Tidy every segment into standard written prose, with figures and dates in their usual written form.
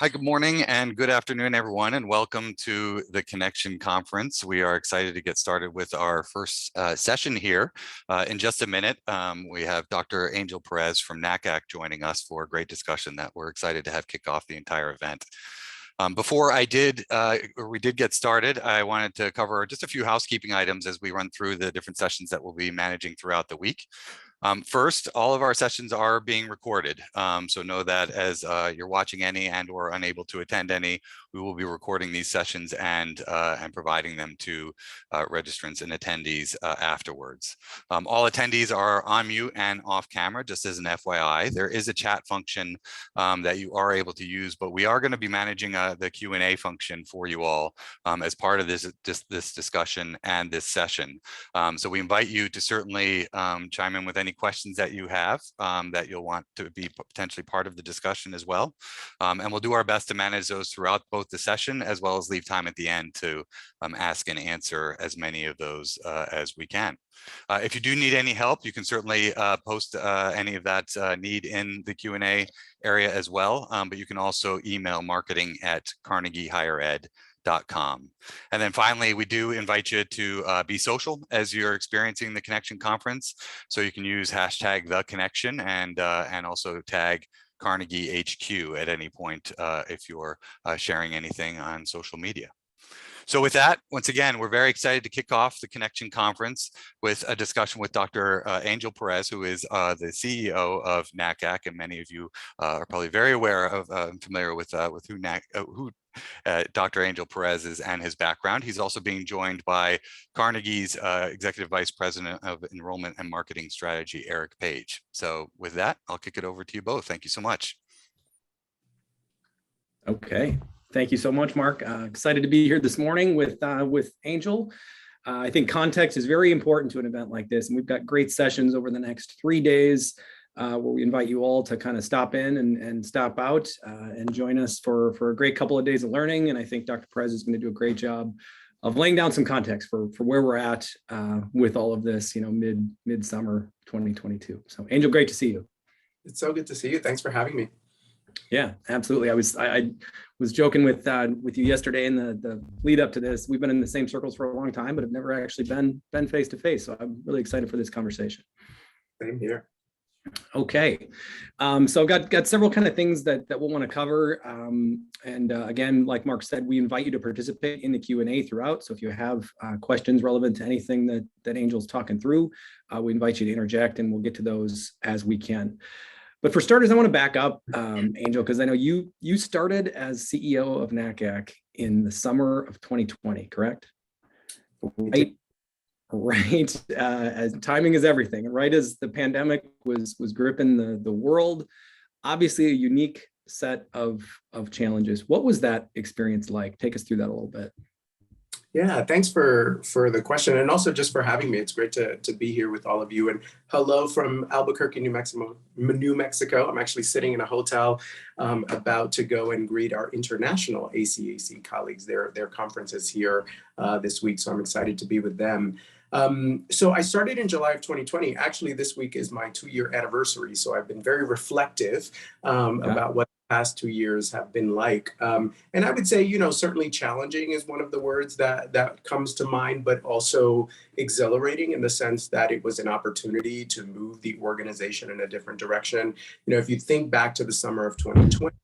Hi, good morning and good afternoon, everyone, and welcome to the Connection Conference. We are excited to get started with our first session here. In just a minute, we have Dr. Angel Perez from NACAC joining us for a great discussion that we're excited to have kick off the entire event. Before we did get started, I wanted to cover just a few housekeeping items as we run through the different sessions that we'll be managing throughout the week. First, all of our sessions are being recorded, so know that as you're watching any and or unable to attend any, we will be recording these sessions and providing them to registrants and attendees afterwards. All attendees are on mute and off camera, just as an FYI. There is a chat function that you are able to use, but we are going to be managing the Q&A function for you all as part of this discussion and this session. So we invite you to certainly chime in with any questions that you have that you'll want to be potentially part of the discussion as well. And we'll do our best to manage those throughout both the session as well as leave time at the end to ask and answer as many of those as we can. If you do need any help, you can certainly post any of that need in the Q&A area as well, but you can also email marketing@carnegiehighered.com. And then finally, we do invite you to be social as you're experiencing the Connection Conference. So you can use hashtag #TheConnection and also tag Carnegie HQ at any point if you're sharing anything on social media. So with that, once again, we're very excited to kick off the Connection Conference with a discussion with Dr. Angel Perez, who is the CEO of NACAC, and many of you are probably very aware of, familiar with who Dr. Angel Perez is and his background. He's also being joined by Carnegie's Executive Vice President of Enrollment and Marketing Strategy, Eric Page. So with that, I'll kick it over to you both. Thank you so much. Okay. Thank you so much, Mark. Excited to be here this morning with Angel. I think context is very important to an event like this, and we've got great sessions over the next 3 days where we invite you all to kind of stop in and stop out and join us for a great couple of days of learning. And I think Dr. Perez is going to do a great job of laying down some context for where we're at with all of this, mid-summer 2022. So, Angel, great to see you. It's so good to see you. Thanks for having me. Yeah, absolutely. I was joking with you yesterday in the lead up to this. We've been in the same circles for a long time, but have never actually been face to face. So I'm really excited for this conversation. Same here. Okay, so I've got several kind of things that we'll want to cover. And again, like Mark said, we invite you to participate in the Q&A throughout. So if you have questions relevant to anything that Angel's talking through, we invite you to interject, and we'll get to those as we can. But for starters, I want to back up, Angel, because I know you started as CEO of NACAC in the summer of 2020, correct? Right. As timing is everything, right as the pandemic was gripping the world, obviously a unique set of challenges. What was that experience like? Take us through that a little bit. Yeah, thanks for the question, and also just for having me. It's great to be here with all of you. And hello from Albuquerque, New Mexico. I'm actually sitting in a hotel about to go and greet our international ACAC colleagues. Their conference is here this week, so I'm excited to be with them. So I started in July of 2020. Actually, this week is my 2-year anniversary. So I've been very reflective about what the past 2 years have been like. And I would say, certainly challenging is one of the words that comes to mind, but also exhilarating in the sense that it was an opportunity to move the organization in a different direction. If you think back to the summer of 2020,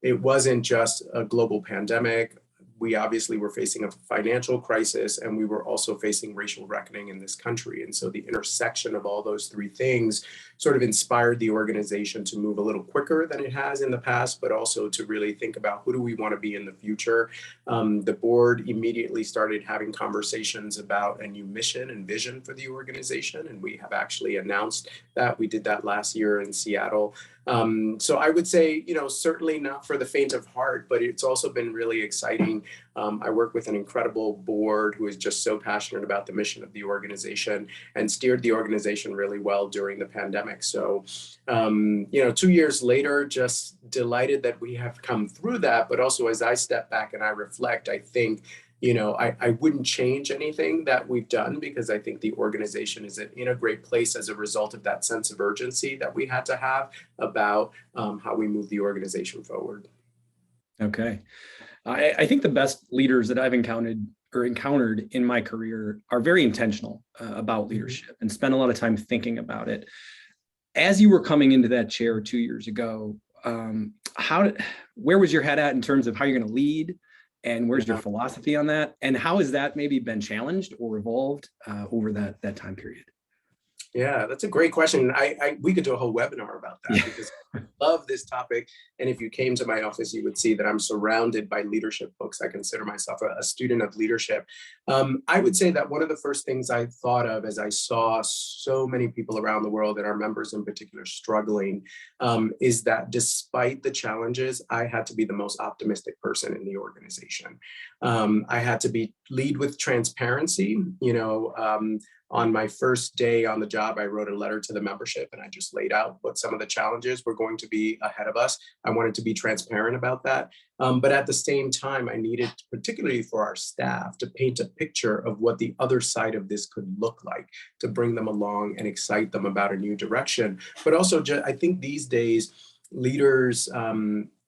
it wasn't just a global pandemic. We obviously were facing a financial crisis, and we were also facing racial reckoning in this country. And so the intersection of all those three things sort of inspired the organization to move a little quicker than it has in the past, but also to really think about who do we want to be in the future. The board immediately started having conversations about a new mission and vision for the organization, and we have actually announced that. We did that last year in Seattle. So I would say, certainly not for the faint of heart, but it's also been really exciting. I work with an incredible board who is just so passionate about the mission of the organization and steered the organization really well during the pandemic. So, 2 years later, just delighted that we have come through that. But also, as I step back and I reflect, I think, I wouldn't change anything that we've done, because I think the organization is in a great place as a result of that sense of urgency that we had to have about how we move the organization forward. Okay. I think the best leaders that I've encountered in my career are very intentional about leadership and spend a lot of time thinking about it. As you were coming into that chair 2 years ago, where was your head at in terms of how you're going to lead, and where's your philosophy on that, and how has that maybe been challenged or evolved over that time period? Yeah, that's a great question. We could do a whole webinar about that because I love this topic. And if you came to my office, you would see that I'm surrounded by leadership books. I consider myself a student of leadership. I would say that one of the first things I thought of as I saw so many people around the world, and our members in particular, struggling, is that despite the challenges, I had to be the most optimistic person in the organization. I had to lead with transparency. On my first day on the job, I wrote a letter to the membership and I just laid out what some of the challenges were going to be ahead of us. I wanted to be transparent about that. But at the same time, I needed, particularly for our staff, to paint a picture of what the other side of this could look like, to bring them along and excite them about a new direction. But also, I think these days, leaders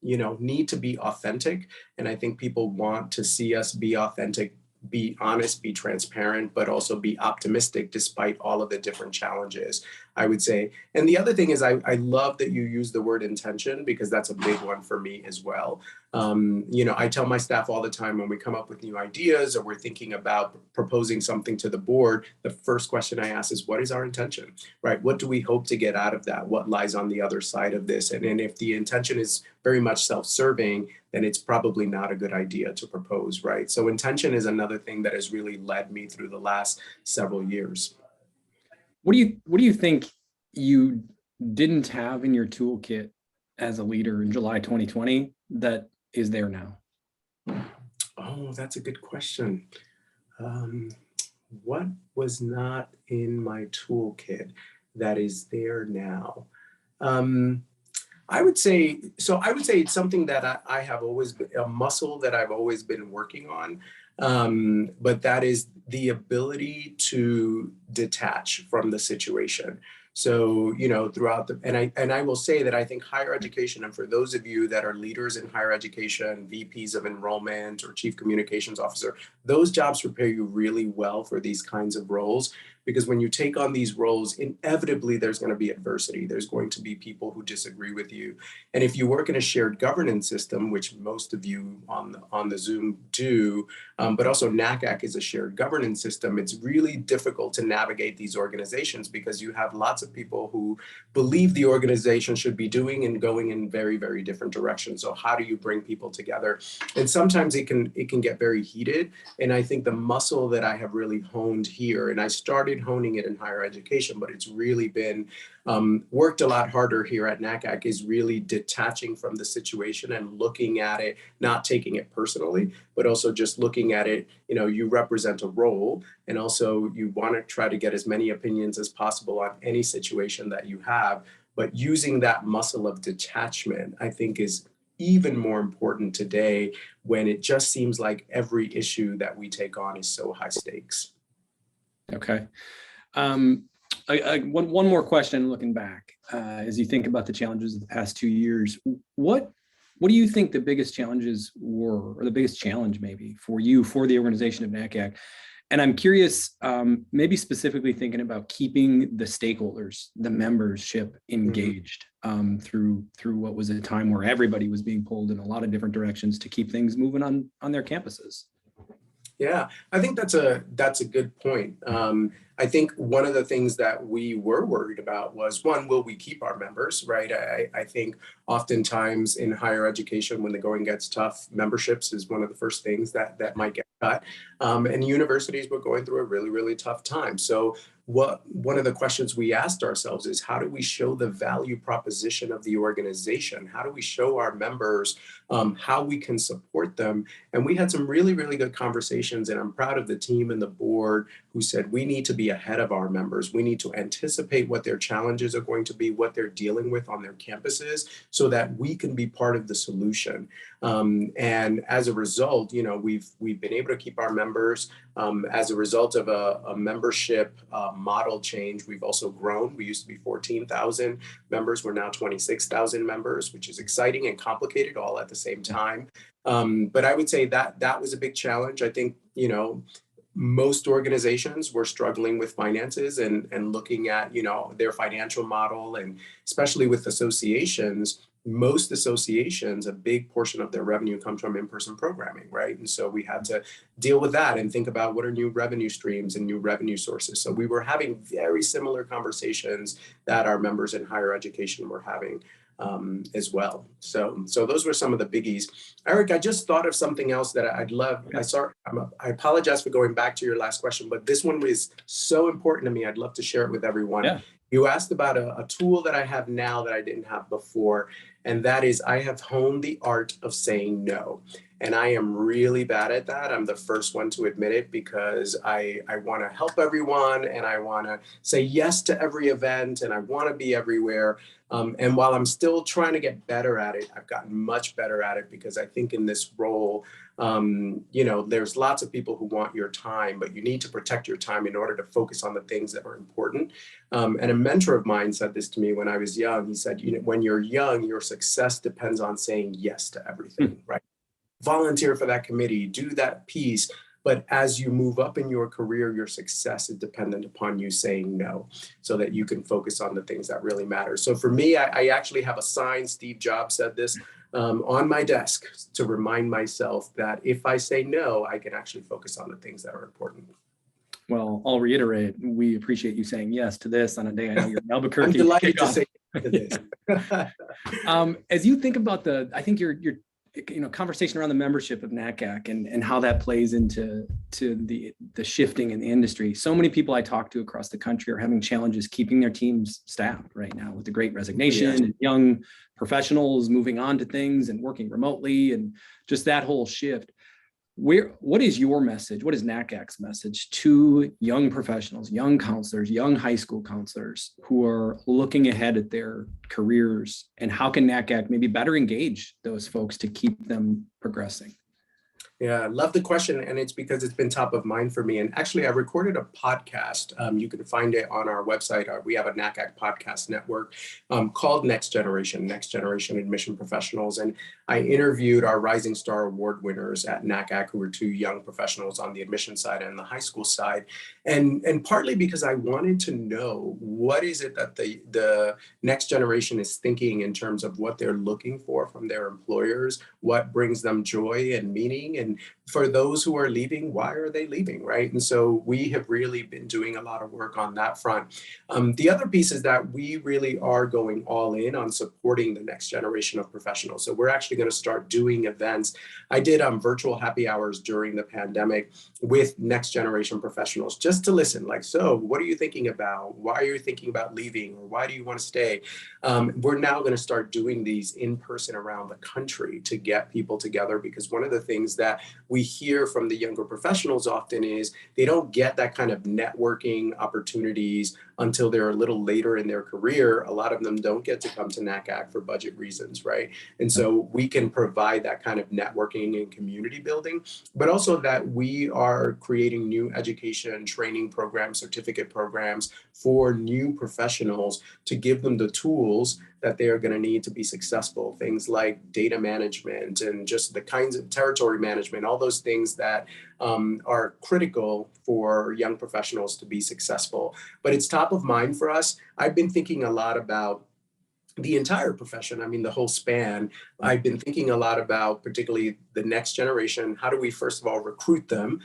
need to be authentic. And I think people want to see us be authentic, be honest, be transparent, but also be optimistic despite all of the different challenges, I would say. And the other thing is I love that you use the word intention, because that's a big one for me as well. I tell my staff all the time when we come up with new ideas or we're thinking about proposing something to the board, the first question I ask is, what is our intention, right? What do we hope to get out of that? What lies on the other side of this? And if the intention is very much self-serving, then it's probably not a good idea to propose, right? So intention is another thing that has really led me through the last several years. What do you think you didn't have in your toolkit as a leader in July 2020 that is there now? Oh, that's a good question. What was not in my toolkit that is there now? I would say it's something that I have always been, a muscle that I've always been working on. But that is the ability to detach from the situation. So, throughout and I will say that I think higher education, and for those of you that are leaders in higher education, VPs of enrollment or chief communications officer, those jobs prepare you really well for these kinds of roles. Because when you take on these roles, inevitably there's going to be adversity. There's going to be people who disagree with you. And if you work in a shared governance system, which most of you on the Zoom do, but also NACAC is a shared governance system, it's really difficult to navigate these organizations because you have lots of people who believe the organization should be doing and going in very, very different directions. So how do you bring people together? And sometimes it can get very heated. And I think the muscle that I have really honed here, and I started honing it in higher education, but it's really been worked a lot harder here at NACAC, is really detaching from the situation and looking at it, not taking it personally, but also just looking at it, you represent a role, and also you want to try to get as many opinions as possible on any situation that you have. But using that muscle of detachment, I think, is even more important today when it just seems like every issue that we take on is so high stakes. Okay. One more question looking back, as you think about the challenges of the past 2 years, what do you think the biggest challenges were, or the biggest challenge maybe for you, for the organization of NACAC? And I'm curious, maybe specifically thinking about keeping the stakeholders, the membership engaged through what was a time where everybody was being pulled in a lot of different directions to keep things moving on their campuses. Yeah, I think that's a good point. I think one of the things that we were worried about was, one, will we keep our members, right? I think oftentimes in higher education, when the going gets tough, memberships is one of the first things that might get cut. And universities were going through a really, really tough time. So one of the questions we asked ourselves is, how do we show the value proposition of the organization? How do we show our members how we can support them? And we had some really, really good conversations, and I'm proud of the team and the board who said, we need to be ahead of our members. We need to anticipate what their challenges are going to be, what they're dealing with on their campuses, so that we can be part of the solution. And as a result, we've been able to keep our members. As a result of a membership model change, we've also grown. We used to be 14,000 members. We're now 26,000 members, which is exciting and complicated all at the the same time. But I would say that was a big challenge. I think, most organizations were struggling with finances and looking at, their financial model, and especially with associations. Most associations, a big portion of their revenue comes from in-person programming, right? And so we had to deal with that and think about what are new revenue streams and new revenue sources. So we were having very similar conversations that our members in higher education were having as well. So those were some of the biggies. Eric, I just thought of something else that I'd love. I apologize for going back to your last question, but this one was so important to me. I'd love to share it with everyone. Yeah. You asked about a tool that I have now that I didn't have before, and that is I have honed the art of saying no. And I am really bad at that. I'm the first one to admit it, because I want to help everyone, and I want to say yes to every event, and I want to be everywhere. And while I'm still trying to get better at it, I've gotten much better at it, because I think in this role, there's lots of people who want your time, but you need to protect your time in order to focus on the things that are important. And a mentor of mine said this to me when I was young. He said, when you're young, your success depends on saying yes to everything, right? Volunteer for that committee, do that piece. But as you move up in your career, your success is dependent upon you saying no, so that you can focus on the things that really matter. So for me, I actually have a sign, Steve Jobs said this, on my desk to remind myself that if I say no, I can actually focus on the things that are important. Well, I'll reiterate, we appreciate you saying yes to this on a day I know you're in Albuquerque. I'm delighted to say yes to this. As you think about I think your conversation around the membership of NACAC and how that plays into the shifting in the industry. So many people I talk to across the country are having challenges keeping their teams staffed right now with the Great Resignation and young professionals moving on to things and working remotely, and just that whole shift. What is your message? What is NACAC's message to young professionals, young counselors, young high school counselors who are looking ahead at their careers, and how can NACAC maybe better engage those folks to keep them progressing? Yeah, I love the question, and it's because it's been top of mind for me. And actually, I recorded a podcast. You can find it on our website. We have a NACAC podcast network called Next Generation Admission Professionals. And I interviewed our Rising Star Award winners at NACAC, who were two young professionals on the admission side and the high school side. And partly because I wanted to know, what is it that the next generation is thinking in terms of what they're looking for from their employers, what brings them joy and meaning. And for those who are leaving, why are they leaving, right? And so we have really been doing a lot of work on that front. The other piece is that we really are going all in on supporting the next generation of professionals. So we're actually going to start doing events. I did virtual happy hours during the pandemic with next generation professionals, just to listen, like, so what are you thinking about? Why are you thinking about leaving? Or why do you want to stay? We're now going to start doing these in person around the country to get people together, because one of the things that we hear from the younger professionals often is they don't get that kind of networking opportunities until they're a little later in their career. A lot of them don't get to come to NACAC for budget reasons, right? And so we can provide that kind of networking and community building, but also that we are creating new education, training programs, certificate programs for new professionals to give them the tools that they are going to need to be successful. Things like data management and just the kinds of territory management, all those things that are critical for young professionals to be successful. But it's top of mind for us. I've been thinking a lot about the entire profession. I mean, the whole span. I've been thinking a lot about particularly the next generation. How do we, first of all, recruit them?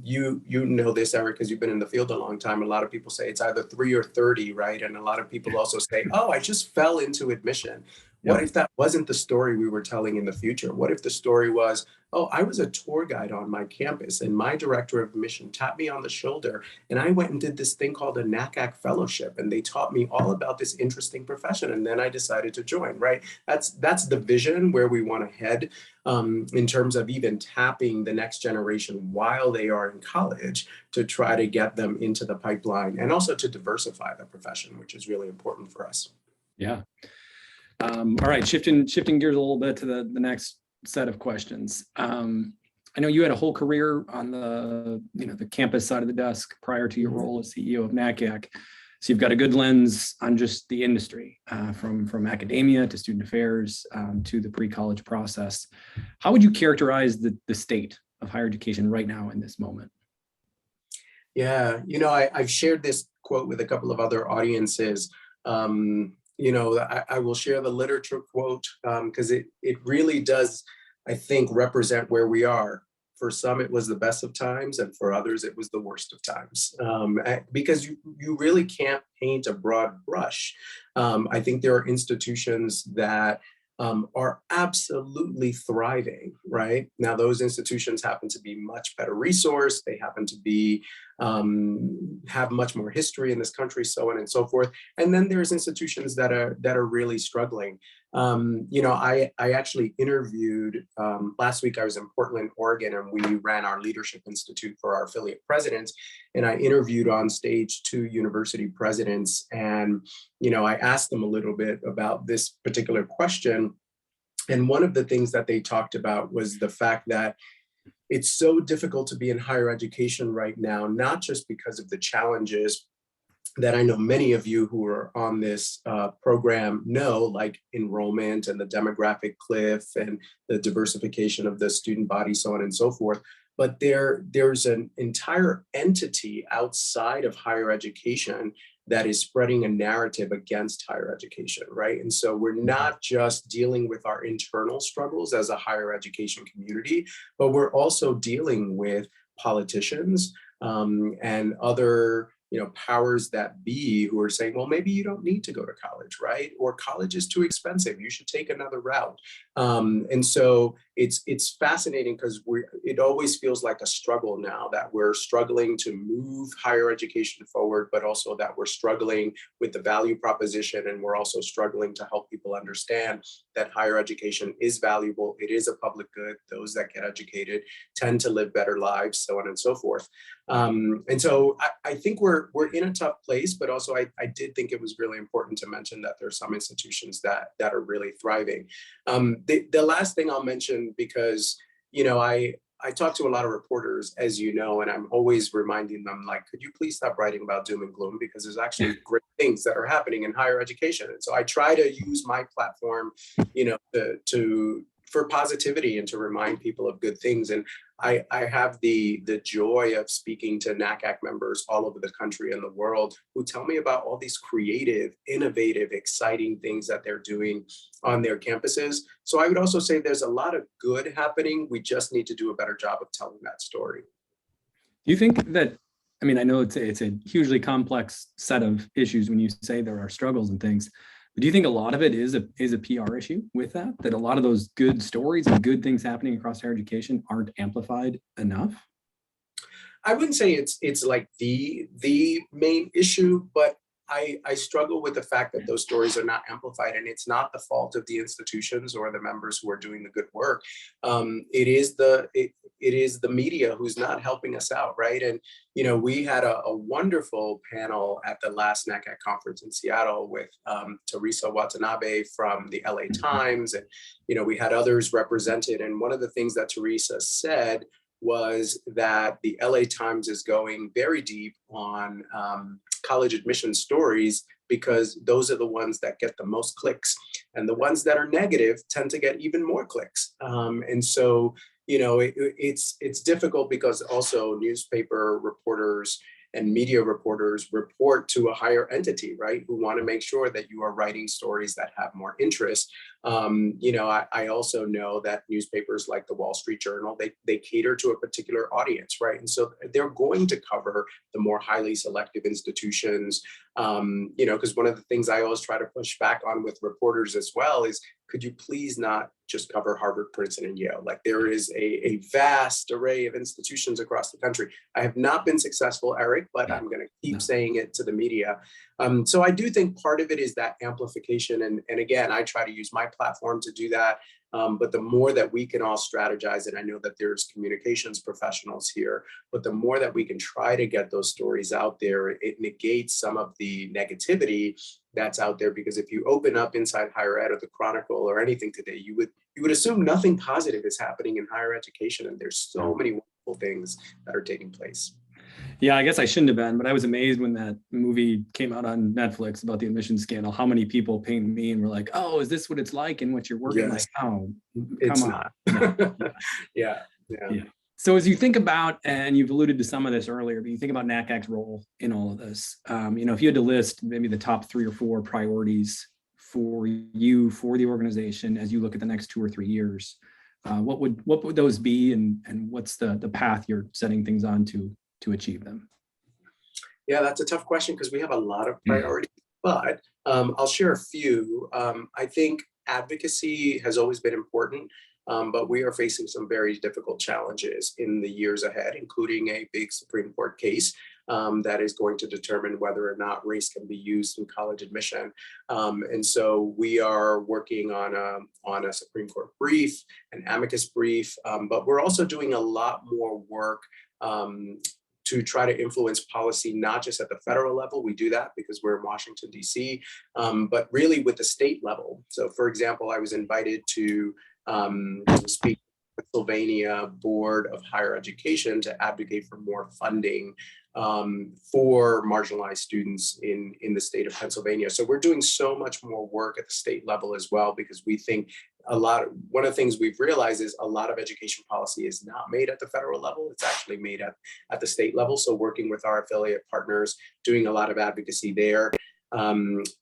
You know this, Eric, because you've been in the field a long time. A lot of people say it's either 3 or 30, right? And a lot of people also say, oh, I just fell into admission. What if that wasn't the story we were telling in the future? What if the story was, oh, I was a tour guide on my campus and my director of admission tapped me on the shoulder and I went and did this thing called a NACAC fellowship and they taught me all about this interesting profession and then I decided to join, right? That's the vision where we want to head in terms of even tapping the next generation while they are in college to try to get them into the pipeline and also to diversify the profession, which is really important for us. Yeah. All right, shifting gears a little bit to the next set of questions. I know you had a whole career on the campus side of the desk prior to your role as CEO of NACAC. So you've got a good lens on just the industry, from academia to student affairs, to the pre-college process. How would you characterize the state of higher education right now in this moment? Yeah, I've shared this quote with a couple of other audiences. I will share the literature quote because it really does, I think, represent where we are. For some, it was the best of times, and for others, it was the worst of times. Because you really can't paint a broad brush. I think there are institutions that are absolutely thriving, right? Now, those institutions happen to be much better resourced. They happen to be have much more history in this country, so on and so forth. And then there's institutions that are really struggling. I actually interviewed last week. I was in Portland, Oregon, and we ran our Leadership Institute for our affiliate presidents. And I interviewed on stage 2 university presidents, and I asked them a little bit about this particular question. And one of the things that they talked about was the fact that it's so difficult to be in higher education right now, not just because of the challenges that I know many of you who are on this program know, like enrollment and the demographic cliff and the diversification of the student body, so on and so forth. But there's an entire entity outside of higher education that is spreading a narrative against higher education, right? And so we're not just dealing with our internal struggles as a higher education community, but we're also dealing with politicians and other powers that be who are saying, well, maybe you don't need to go to college, right? Or college is too expensive. You should take another route. And so it's fascinating because it always feels like a struggle now that we're struggling to move higher education forward, but also that we're struggling with the value proposition. And we're also struggling to help people understand that higher education is valuable. It is a public good. Those that get educated tend to live better lives, so on and so forth. And so I think we're in a tough place, but also I did think it was really important to mention that there are some institutions that are really thriving. The last thing I'll mention, because I talk to a lot of reporters, as you know, and I'm always reminding them, like, could you please stop writing about doom and gloom, because there's actually great things that are happening in higher education. And so I try to use my platform, for positivity and to remind people of good things. And I have the joy of speaking to NACAC members all over the country and the world who tell me about all these creative, innovative, exciting things that they're doing on their campuses. So I would also say there's a lot of good happening. We just need to do a better job of telling that story. Do you think that, I mean, I know it's a hugely complex set of issues when you say there are struggles and things, but do you think a lot of it is a PR issue with that a lot of those good stories and good things happening across higher education aren't amplified enough? I wouldn't say it's like the main issue, but I struggle with the fact that those stories are not amplified, and it's not the fault of the institutions or the members who are doing the good work. It is the media who's not helping us out, right? And we had a wonderful panel at the last NACAC conference in Seattle with Teresa Watanabe from the LA Times, and we had others represented. And one of the things that Teresa said was that the LA Times is going very deep on college admission stories because those are the ones that get the most clicks, and the ones that are negative tend to get even more clicks. And so, it's difficult because also newspaper reporters and media reporters report to a higher entity, right, who want to make sure that you are writing stories that have more interest. I also know that newspapers like the Wall Street Journal, they cater to a particular audience, right? And so they're going to cover the more highly selective institutions, because one of the things I always try to push back on with reporters as well is, could you please not just cover Harvard, Princeton, and Yale? Like, there is a vast array of institutions across the country. I have not been successful, Eric, but I'm going to keep saying it to the media. So I do think part of it is that amplification. And again, I try to use my platform to do that. But the more that we can all strategize, and I know that there's communications professionals here, but the more that we can try to get those stories out there, it negates some of the negativity that's out there. Because if you open up Inside Higher Ed or the Chronicle or anything today, you would assume nothing positive is happening in higher education, and there's so many wonderful things that are taking place. Yeah, I guess I shouldn't have been, but I was amazed when that movie came out on Netflix about the admissions scandal, how many people pinged me and were like, oh, is this what it's like in what you're working? Yes, Like, oh, it's come on. not. No. Yeah. Yeah. So as you think about, and you've alluded to some of this earlier, but you think about NACAC's role in all of this, if you had to list maybe the top 3 or 4 priorities for you, for the organization, as you look at the next 2 or 3 years, what would those be, and what's the path you're setting things on to achieve them? Yeah, that's a tough question because we have a lot of priorities, but I'll share a few. I think advocacy has always been important, but we are facing some very difficult challenges in the years ahead, including a big Supreme Court case that is going to determine whether or not race can be used in college admission. And so we are working on a Supreme Court brief, an amicus brief, but we're also doing a lot more work to try to influence policy, not just at the federal level. We do that because we're in Washington, D.C., but really with the state level. So for example, I was invited to speak to the Pennsylvania Board of Higher Education to advocate for more funding for marginalized students in the state of Pennsylvania. So we're doing so much more work at the state level as well, because we think one of the things we've realized is a lot of education policy is not made at the federal level. It's actually made at the state level. So working with our affiliate partners, doing a lot of advocacy there.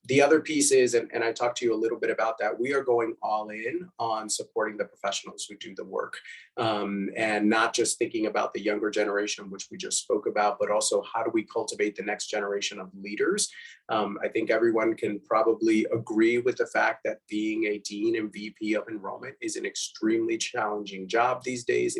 The other piece is, and I talked to you a little bit about that, we are going all in on supporting the professionals who do the work, and not just thinking about the younger generation, which we just spoke about, but also how do we cultivate the next generation of leaders. I think everyone can probably agree with the fact that being a dean and VP of enrollment is an extremely challenging job these days.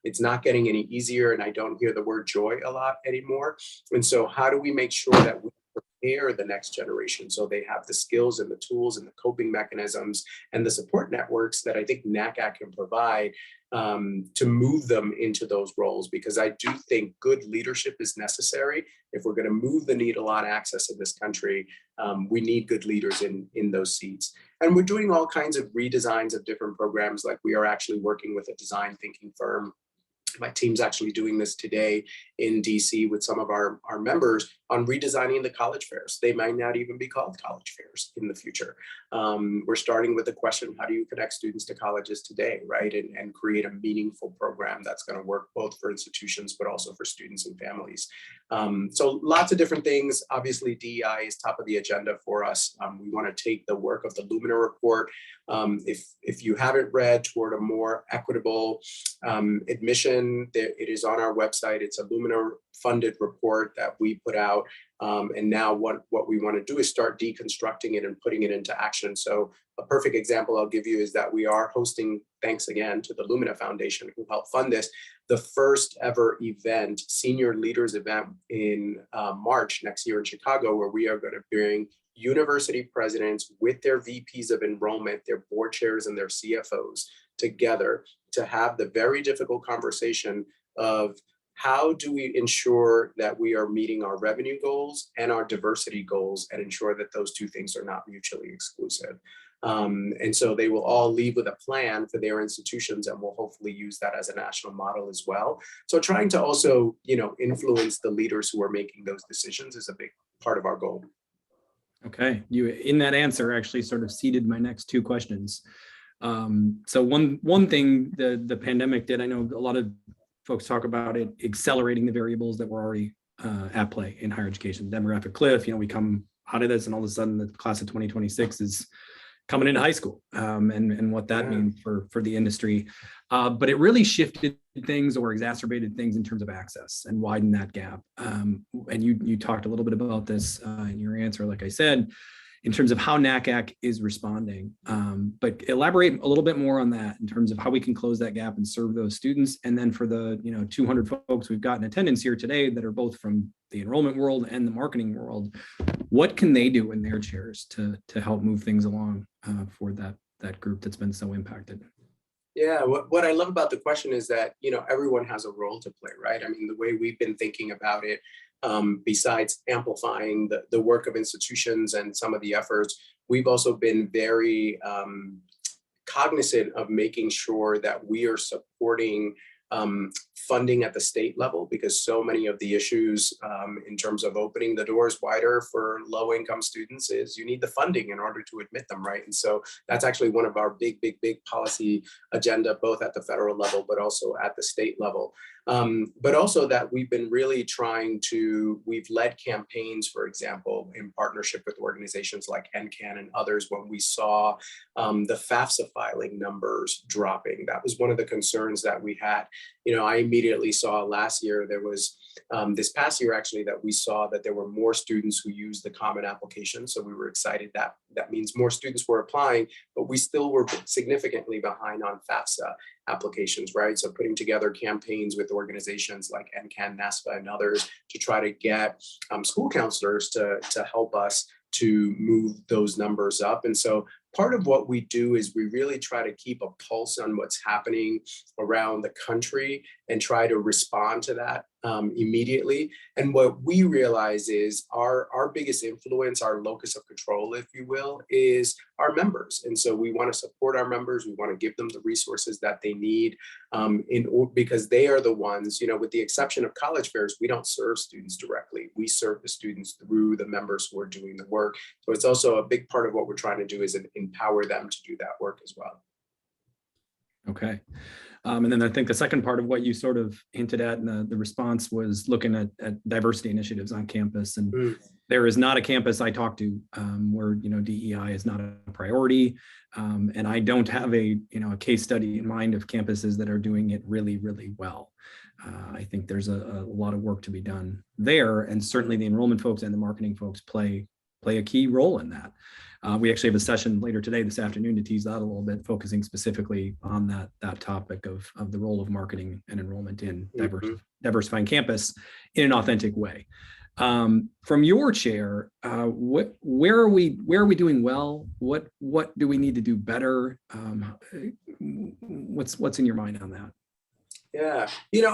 It's not getting any easier, and I don't hear the word joy a lot anymore. And so how do we make sure that we prepare the next generation so they have the skills and the tools and the coping mechanisms and the support networks that I think NACAC can provide to move them into those roles? Because I do think good leadership is necessary. If we're going to move the needle on access in this country, we need good leaders in those seats. And we're doing all kinds of redesigns of different programs. Like we are actually working with a design thinking firm. My team's actually doing this today in DC with some of our members on redesigning the college fairs. They might not even be called college fairs in the future. We're starting with the question, how do you connect students to colleges today, right? And create a meaningful program that's going to work both for institutions, but also for students and families. So lots of different things. Obviously, DEI is top of the agenda for us. We want to take the work of the Lumina report. If you haven't read Toward a More Equitable Admission, it is on our website. It's a Lumina funded report that we put out. And now what we want to do is start deconstructing it and putting it into action. So a perfect example I'll give you is that we are hosting, thanks again to the Lumina Foundation who helped fund this, the first ever event, senior leaders event in March next year in Chicago, where we are going to bring university presidents with their VPs of enrollment, their board chairs and their CFOs together to have the very difficult conversation of how do we ensure that we are meeting our revenue goals and our diversity goals and ensure that those two things are not mutually exclusive. And so they will all leave with a plan for their institutions, and we'll hopefully use that as a national model as well. So trying to also, influence the leaders who are making those decisions is a big part of our goal. Okay, you in that answer actually sort of seeded my next 2 questions. So one thing the pandemic did, I know a lot of folks talk about it accelerating the variables that were already at play in higher education. Demographic cliff, we come out of this and all of a sudden the class of 2026 is coming into high school, and what that means for the industry. But it really shifted things or exacerbated things in terms of access and widened that gap. And you talked a little bit about this in your answer, like I said, in terms of how NACAC is responding. But elaborate a little bit more on that in terms of how we can close that gap and serve those students. And then for the 200 folks we've got in attendance here today that are both from the enrollment world and the marketing world, what can they do in their chairs to help move things along for that group that's been so impacted? Yeah, what I love about the question is that, everyone has a role to play, right? I mean, the way we've been thinking about it, besides amplifying the work of institutions and some of the efforts, we've also been very cognizant of making sure that we are supporting funding at the state level, because so many of the issues in terms of opening the doors wider for low-income students is you need the funding in order to admit them, right? And so that's actually one of our big policy agenda, both at the federal level, but also at the state level. But also that we've been really we've led campaigns, for example, in partnership with organizations like NCAN and others, when we saw the FAFSA filing numbers dropping. That was one of the concerns that we had. I immediately saw last year, there was this past year actually, that we saw that there were more students who used the common application. So we were excited that that means more students were applying, but we still were significantly behind on FAFSA applications, right? So putting together campaigns with organizations like NCAN, NASFA, and others to try to get school counselors to help us to move those numbers up. And so part of what we do is we really try to keep a pulse on what's happening around the country and try to respond to that immediately. And what we realize is our biggest influence, our locus of control, if you will, is our members. And so we want to support our members. We want to give them the resources that they need because they are the ones, with the exception of college fairs, we don't serve students directly. We serve the students through the members who are doing the work. So it's also a big part of what we're trying to do is empower them to do that work as well. Okay. And then I think the second part of what you sort of hinted at in the response was looking at diversity initiatives on campus. And there is not a campus I talk to where, DEI is not a priority. And I don't have a case study in mind of campuses that are doing it really, really well. I think there's a lot of work to be done there. And certainly the enrollment folks and the marketing folks play a key role in that. We actually have a session later today, this afternoon, to tease that a little bit, focusing specifically on that topic of the role of marketing and enrollment in diversifying campus in an authentic way. From your chair, where are we doing well? What do we need to do better? What's in your mind on that? Yeah,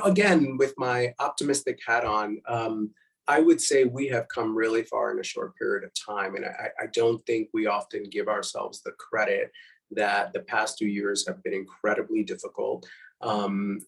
again, with my optimistic hat on, I would say we have come really far in a short period of time. And I don't think we often give ourselves the credit that the past 2 years have been incredibly difficult.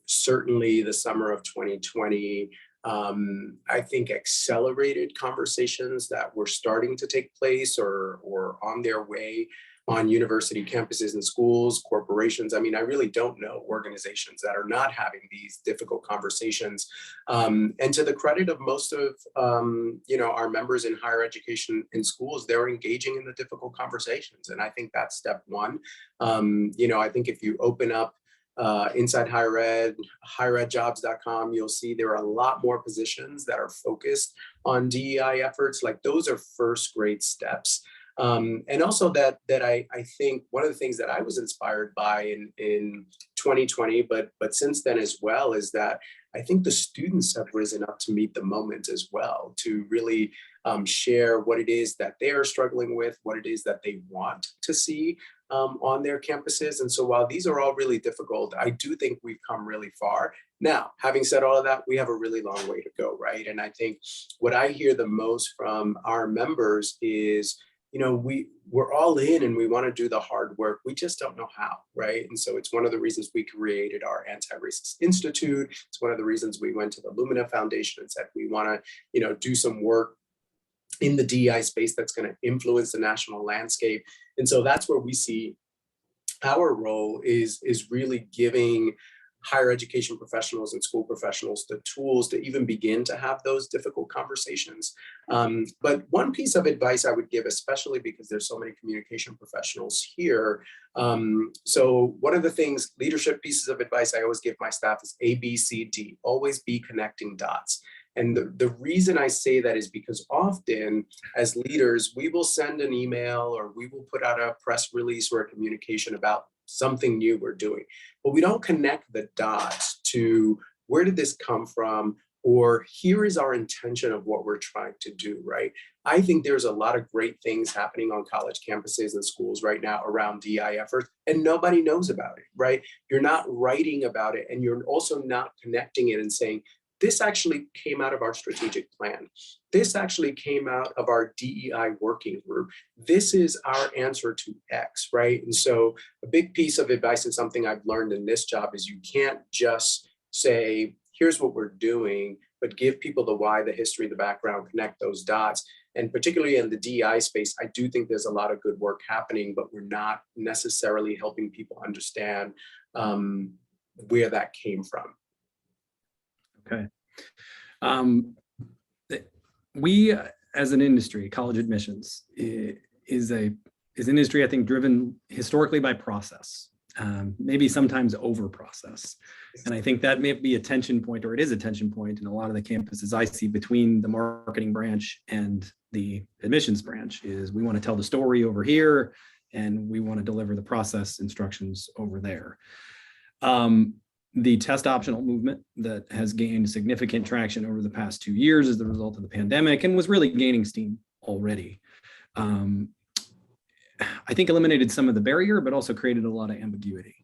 Certainly the summer of 2020, I think accelerated conversations that were starting to take place or on their way on university campuses and schools, corporations. I mean, I really don't know organizations that are not having these difficult conversations. And to the credit of most of our members in higher education in schools, they're engaging in the difficult conversations. And I think that's step one. I think if you open up inside higher ed, higheredjobs.com, you'll see there are a lot more positions that are focused on DEI efforts. Like, those are first great steps. And also that I think one of the things that I was inspired by in 2020, but since then as well, is that I think the students have risen up to meet the moment as well, to really share what it is that they are struggling with, what it is that they want to see on their campuses. And so while these are all really difficult, I do think we've come really far. Now, having said all of that, we have a really long way to go, right? And I think what I hear the most from our members is, we're all in and we want to do the hard work. We just don't know how, right? And so it's one of the reasons we created our Anti-Racist Institute. It's one of the reasons we went to the Lumina Foundation and said we want to, do some work in the DEI space that's going to influence the national landscape. And so that's where we see our role is really giving higher education professionals and school professionals the tools to even begin to have those difficult conversations. But one piece of advice I would give, especially because there's so many communication professionals here. So one of the things, leadership pieces of advice I always give my staff is A, B, C, D, always be connecting dots. And the reason I say that is because often as leaders, we will send an email or we will put out a press release or a communication about something new we're doing, but we don't connect the dots to where did this come from, or here is our intention of what we're trying to do, right? I think there's a lot of great things happening on college campuses and schools right now around DEI efforts, and nobody knows about it, right? You're not writing about it, and you're also not connecting it and saying, this actually came out of our strategic plan. This actually came out of our DEI working group. This is our answer to X, right? And so a big piece of advice and something I've learned in this job is you can't just say, here's what we're doing, but give people the why, the history, the background, connect those dots. And particularly in the DEI space, I do think there's a lot of good work happening, but we're not necessarily helping people understand where that came from. Okay. We, as an industry, college admissions is an industry, I think, driven historically by process, maybe sometimes over process. And I think that may be a tension point, or it is a tension point in a lot of the campuses I see between the marketing branch and the admissions branch. Is we want to tell the story over here, and we want to deliver the process instructions over there. The test optional movement that has gained significant traction over the past 2 years as the result of the pandemic, and was really gaining steam already, I think eliminated some of the barrier, but also created a lot of ambiguity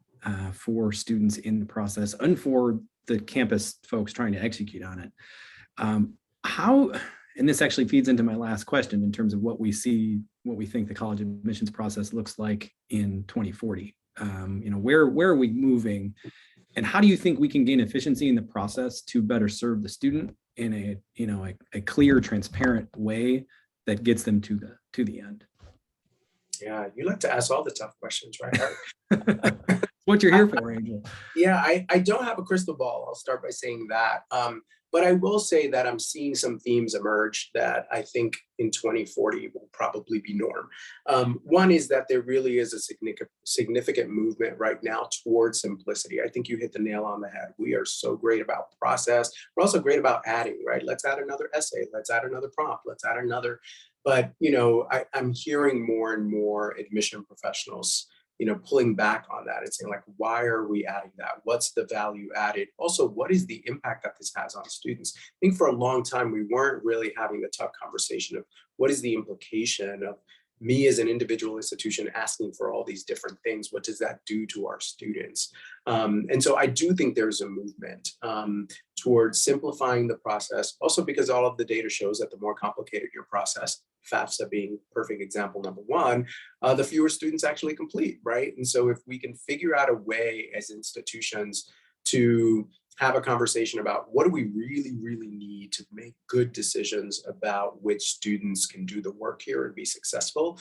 for students in the process and for the campus folks trying to execute on it. How, and this actually feeds into my last question in terms of what we see, what we think the college admissions process looks like in 2040. Where are we moving? And how do you think we can gain efficiency in the process to better serve the student in a clear, transparent way that gets them to the end? Yeah, you like to ask all the tough questions, right? What you're here for, Angel. Yeah, I don't have a crystal ball. I'll start by saying that. But I will say that I'm seeing some themes emerge that I think in 2040 will probably be norm. One is that there really is a significant movement right now towards simplicity. I think you hit the nail on the head. We are so great about process. We're also great about adding, right? Let's add another essay. Let's add another prompt. Let's add another. But, I'm hearing more and more admission professionals pulling back on that and saying, like, why are we adding that? What's the value added? Also, what is the impact that this has on students? I think for a long time, we weren't really having the tough conversation of what is the implication of me as an individual institution asking for all these different things. What does that do to our students? And so I do think there's a movement towards simplifying the process, also because all of the data shows that the more complicated your process, FAFSA being perfect example number one, the fewer students actually complete, right? And so if we can figure out a way as institutions to have a conversation about what do we really, really need to make good decisions about which students can do the work here and be successful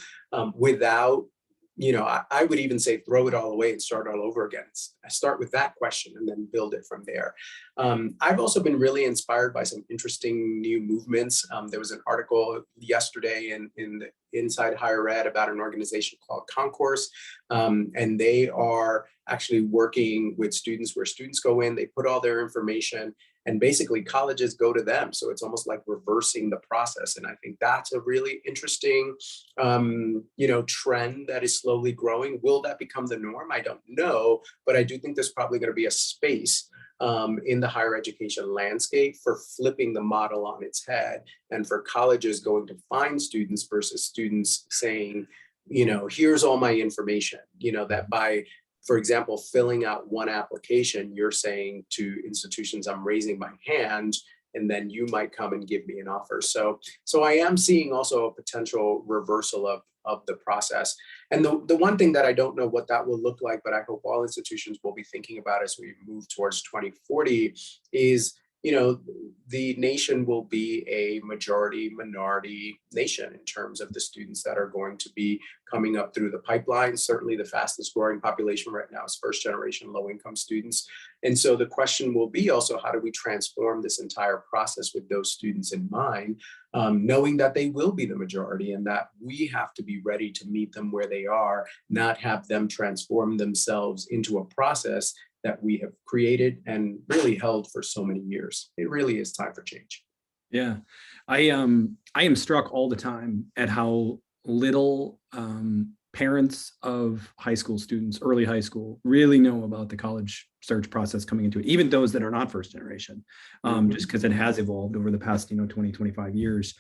without, I would even say throw it all away and start all over again. I start with that question and then build it from there. I've also been really inspired by some interesting new movements. There was an article yesterday in the Inside Higher Ed about an organization called Concourse, and they are actually working with students where students go in, they put all their information, and basically colleges go to them. So it's almost like reversing the process. And I think that's a really interesting, trend that is slowly growing. Will that become the norm? I don't know, but I do think there's probably going to be a space in the higher education landscape for flipping the model on its head, and for colleges going to find students versus students saying, here's all my information, that by, for example, filling out one application, you're saying to institutions, I'm raising my hand, and then you might come and give me an offer. So I am seeing also a potential reversal of the process. And the one thing that I don't know what that will look like, but I hope all institutions will be thinking about as we move towards 2040 is, the nation will be a majority minority nation in terms of the students that are going to be coming up through the pipeline. Certainly the fastest growing population right now is first generation low income students. And so the question will be also, how do we transform this entire process with those students in mind, knowing that they will be the majority and that we have to be ready to meet them where they are, not have them transform themselves into a process that we have created and really held for so many years. It really is time for change. Yeah, I am struck all the time at how little parents of high school students, early high school, really know about the college search process coming into it, even those that are not first generation, just because it has evolved over the past 20, 25 years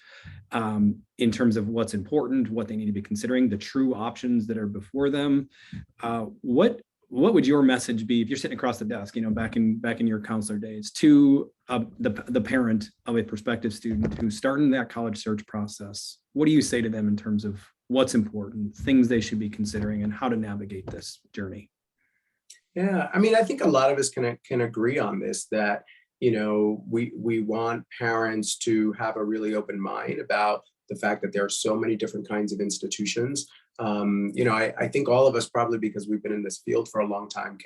in terms of what's important, what they need to be considering, the true options that are before them. What would your message be if you're sitting across the desk, back in your counselor days, to the parent of a prospective student who's starting that college search process? What do you say to them in terms of what's important, things they should be considering, and how to navigate this journey? Yeah, I mean, I think a lot of us can agree on this, that we want parents to have a really open mind about the fact that there are so many different kinds of institutions. I think all of us, probably because we've been in this field for a long time,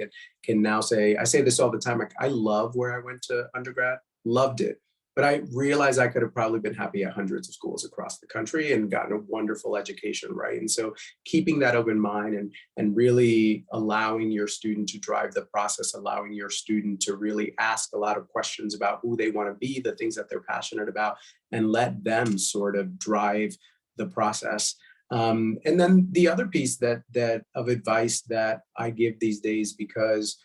can now say, I say this all the time, like, I love where I went to undergrad, loved it. But I realized I could have probably been happy at hundreds of schools across the country and gotten a wonderful education, right? And so keeping that open mind and really allowing your student to drive the process, allowing your student to really ask a lot of questions about who they want to be, the things that they're passionate about, and let them sort of drive the process. And then the other piece that of advice that I give these days, because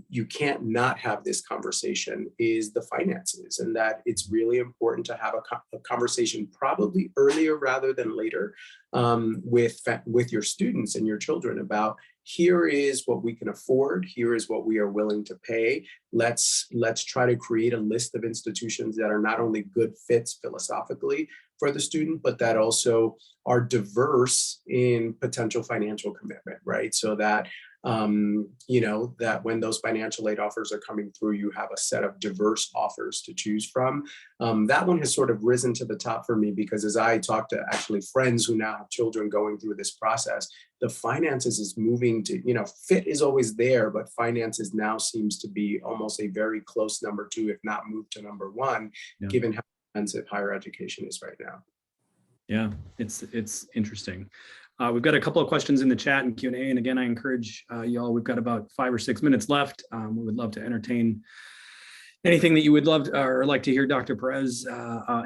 you can't not have this conversation, is the finances, and that it's really important to have a conversation probably earlier rather than later with your students and your children about, here is what we can afford, here is what we are willing to pay. Let's try to create a list of institutions that are not only good fits philosophically for the student, but that also are diverse in potential financial commitment, right? So that that when those financial aid offers are coming through, you have a set of diverse offers to choose from. That one has sort of risen to the top for me, because as I talk to actually friends who now have children going through this process, the finances is moving to, fit is always there, but finances now seems to be almost a very close number two, if not moved to number one, given how expensive higher education is right now. Yeah, it's interesting. We've got a couple of questions in the chat and Q&A. And again, I encourage y'all, we've got about 5 or 6 minutes left. We would love to entertain anything that you would love to, or like to hear Dr. Perez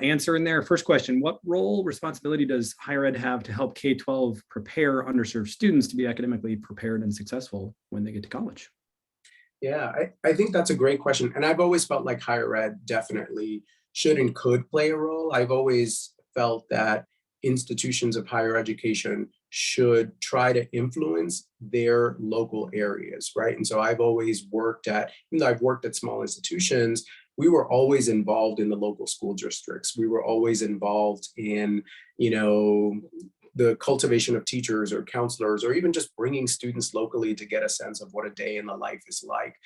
answer in there. First question, what role, responsibility does higher ed have to help K-12 prepare underserved students to be academically prepared and successful when they get to college? Yeah, I think that's a great question. And I've always felt like higher ed definitely should and could play a role. I've always felt that institutions of higher education should try to influence their local areas, right? And so I've always worked at, even though I've worked at small institutions, we were always involved in the local school districts. We were always involved in, the cultivation of teachers or counselors, or even just bringing students locally to get a sense of what a day in the life is like.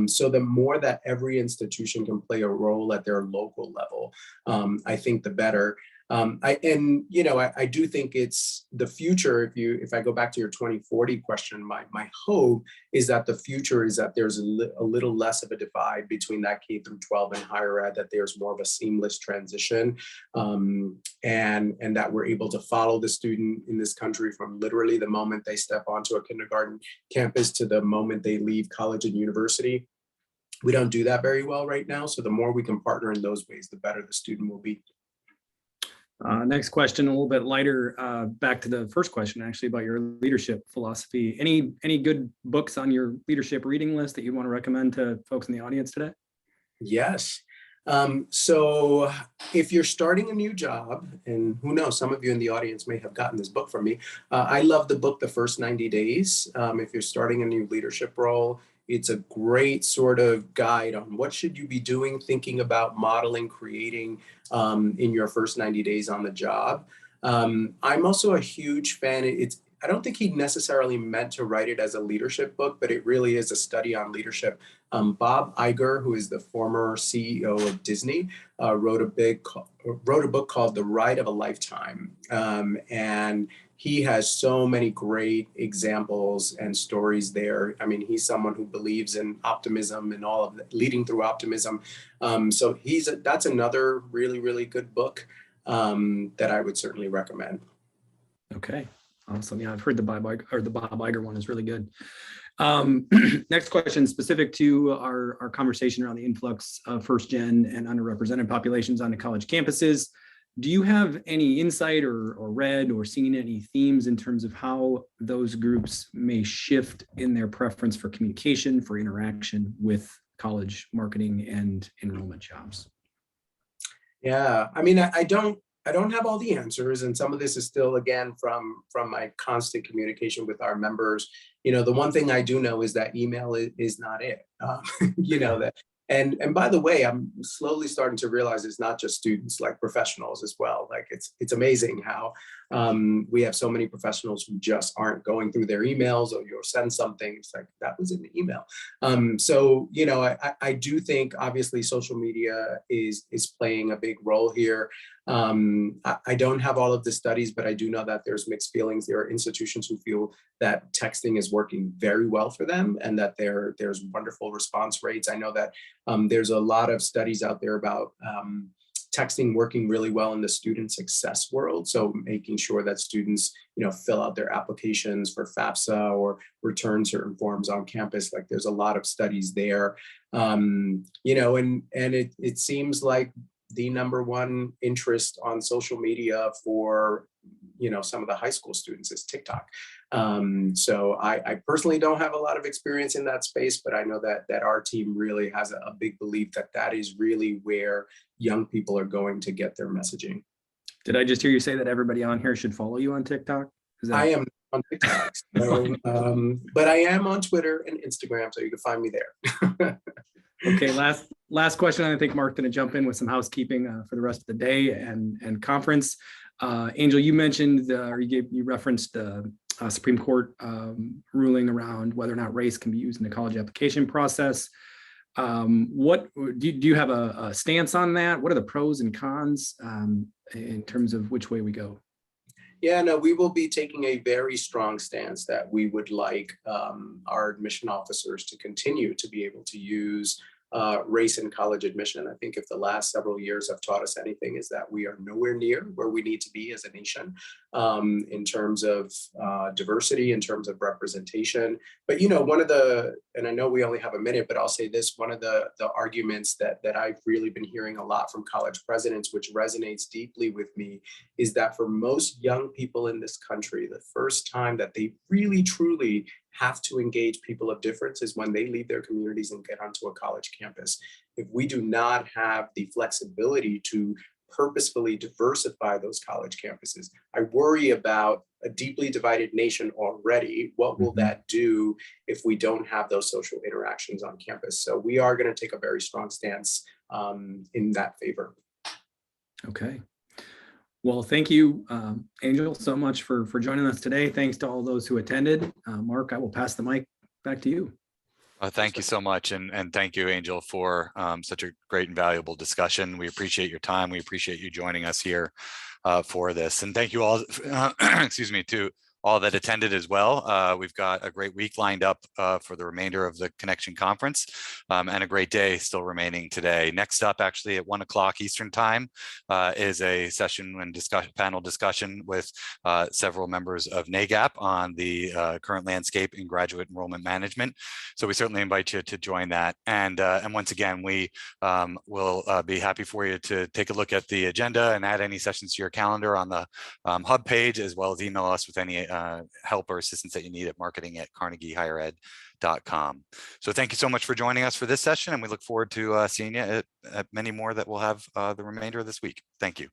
So the more that every institution can play a role at their local level, I think the better. I do think it's the future. If I go back to your 2040 question, my hope is that the future is that there's a little less of a divide between that K through 12 and higher ed, that there's more of a seamless transition, and that we're able to follow the student in this country from literally the moment they step onto a kindergarten campus to the moment they leave college and university. We don't do that very well right now. So the more we can partner in those ways, the better the student will be. Next question, a little bit lighter, back to the first question, actually, about your leadership philosophy. Any good books on your leadership reading list that you want to recommend to folks in the audience today? Yes. So if you're starting a new job, and who knows, some of you in the audience may have gotten this book from me. I love the book, The First 90 Days. If you're starting a new leadership role, it's a great sort of guide on what should you be doing, thinking about, modeling, creating in your first 90 days on the job. I'm also a huge fan. I don't think he necessarily meant to write it as a leadership book, but it really is a study on leadership. Bob Iger, who is the former CEO of Disney, wrote a book called The Ride of a Lifetime. And he has so many great examples and stories there. I mean, he's someone who believes in optimism and all of that, leading through optimism. So that's another really, really good book that I would certainly recommend. Okay, awesome. Yeah, I've heard the Bob Iger one is really good. Next question, specific to our conversation around the influx of first gen and underrepresented populations onto college campuses. Do you have any insight or read or seen any themes in terms of how those groups may shift in their preference for communication, for interaction with college marketing and enrollment jobs? Yeah, I mean, I don't have all the answers, and some of this is still, again, from my constant communication with our members. The one thing I do know is that email is not it. That And by the way, I'm slowly starting to realize it's not just students, like professionals as well. Like it's amazing how we have so many professionals who just aren't going through their emails, or you'll send something, it's like, that was in the email. So, you know, I do think obviously social media is playing a big role here. I don't have all of the studies, but I do know that there's mixed feelings. There are institutions who feel that texting is working very well for them, and that there's wonderful response rates. I know that there's a lot of studies out there about texting working really well in the student success world. So making sure that students, you know, fill out their applications for FAFSA or return certain forms on campus. Like there's a lot of studies there, you know, and it seems like the #1 interest on social media for, you know, some of the high school students is TikTok. So I personally don't have a lot of experience in that space, but I know that our team really has a big belief that that is really where young people are going to get their messaging. Did I just hear you say that everybody on here should follow you on TikTok? I am on TikTok, so, but I am on Twitter and Instagram, so you can find me there. Okay, last question. I think Mark's going to jump in with some housekeeping for the rest of the day and conference. Angel, you mentioned you referenced the Supreme Court ruling around whether or not race can be used in the college application process. What do you have a stance on that? What are the pros and cons in terms of which way we go? Yeah, no, we will be taking a very strong stance that we would like our admission officers to continue to be able to use race in college admission. I think if the last several years have taught us anything, is that we are nowhere near where we need to be as a nation in terms of diversity, in terms of representation. But, you know, one of the, and I know we only have a minute, but I'll say this, one of the arguments that I've really been hearing a lot from college presidents, which resonates deeply with me, is that for most young people in this country, the first time that they really, truly have to engage people of difference is when they leave their communities and get onto a college campus. If we do not have the flexibility to purposefully diversify those college campuses, I worry about a deeply divided nation already. What will that do if we don't have those social interactions on campus? So we are going to take a very strong stance in that favor. Okay. Well, thank you, Angel, so much for joining us today. Thanks to all those who attended. Mark, I will pass the mic back to you. Thank you so much. And thank you, Angel, for such a great and valuable discussion. We appreciate your time. We appreciate you joining us here for this. And thank you all, excuse me, to all that attended as well. We've got a great week lined up for the remainder of the Connection Conference and a great day still remaining today. Next up, actually at 1 o'clock Eastern time is a session and panel discussion with several members of NACAC on the current landscape in graduate enrollment management. So we certainly invite you to join that. And once again, we will be happy for you to take a look at the agenda and add any sessions to your calendar on the hub page, as well as email us with any help or assistance that you need at marketing@carnegiehighered.com. So thank you so much for joining us for this session, and we look forward to seeing you at many more that we'll have the remainder of this week. Thank you.